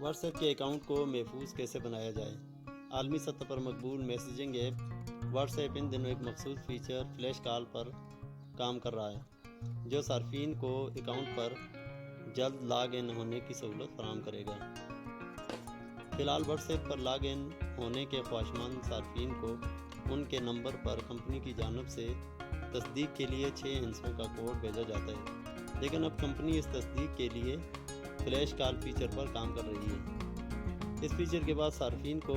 What's app کے account کو محفوظ کیسے بنایا جائے؟ عالمی سطح پر مقبول میسیجنگ ایپ واٹس ایپ ان دنوں ایک مخصوص فیچر فلیش کال پر کام کر رہا ہے جو صارفین کو اکاؤنٹ پر جلد لاگ ان ہونے کی سہولت فراہم کرے گا۔ فی الحال what's app per log in ہونے کے خواہشمند صارفین کو ان کے نمبر پر کمپنی کی جانب سے تصدیق کے لیے 6 ہندسوں کا کوڈ بھیجا جاتا ہے، لیکن اب کمپنی اس تصدیق کے لیے فلیش کال فیچر پر کام کر رہی ہے۔ اس فیچر کے بعد صارفین کو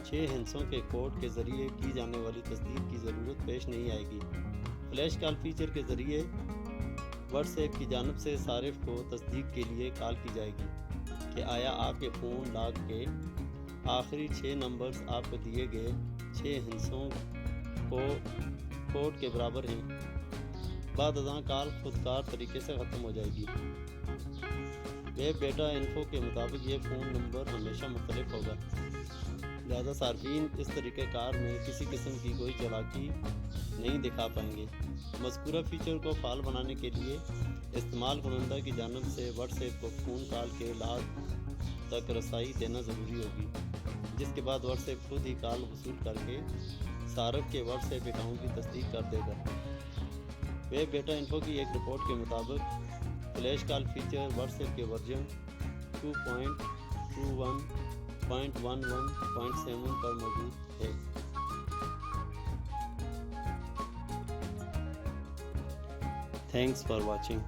6 ہندسوں کے کوڈ کے ذریعے کی جانے والی تصدیق کی ضرورت پیش نہیں آئے گی۔ فلیش کال فیچر کے ذریعے واٹس ایپ کی جانب سے صارف کو تصدیق کے لیے کال کی جائے گی کہ آیا آپ کے فون لاگ کے آخری 6 نمبرز آپ کو دیے گئے 6 ہندسوں کوڈ کے برابر ہیں۔ بعد ازاں کال خودکار طریقے سے ختم ہو جائے گی۔ ویب ڈیٹا انفو کے مطابق یہ فون نمبر ہمیشہ مختلف ہوگا، لہذا صارفین اس طریقہ کار میں کسی قسم کی کوئی چالاکی نہیں دکھا پائیں گے۔ مذکورہ فیچر کو فعال بنانے کے لیے استعمال کنندہ کی جانب سے واٹس ایپ کو فون کال کے لاگ تک رسائی دینا ضروری ہوگی، جس کے بعد واٹس ایپ خود ہی کال وصول کر کے صارف کے واٹس ایپ اکاؤنٹ کی تصدیق کر دے گا۔ ویب ڈیٹا انفو کی ایک رپورٹ کے مطابق فلیش کال فیچر واٹس ایپ کے ورژن 2.21.11.7 پر موجود ہے۔ Thanks for watching.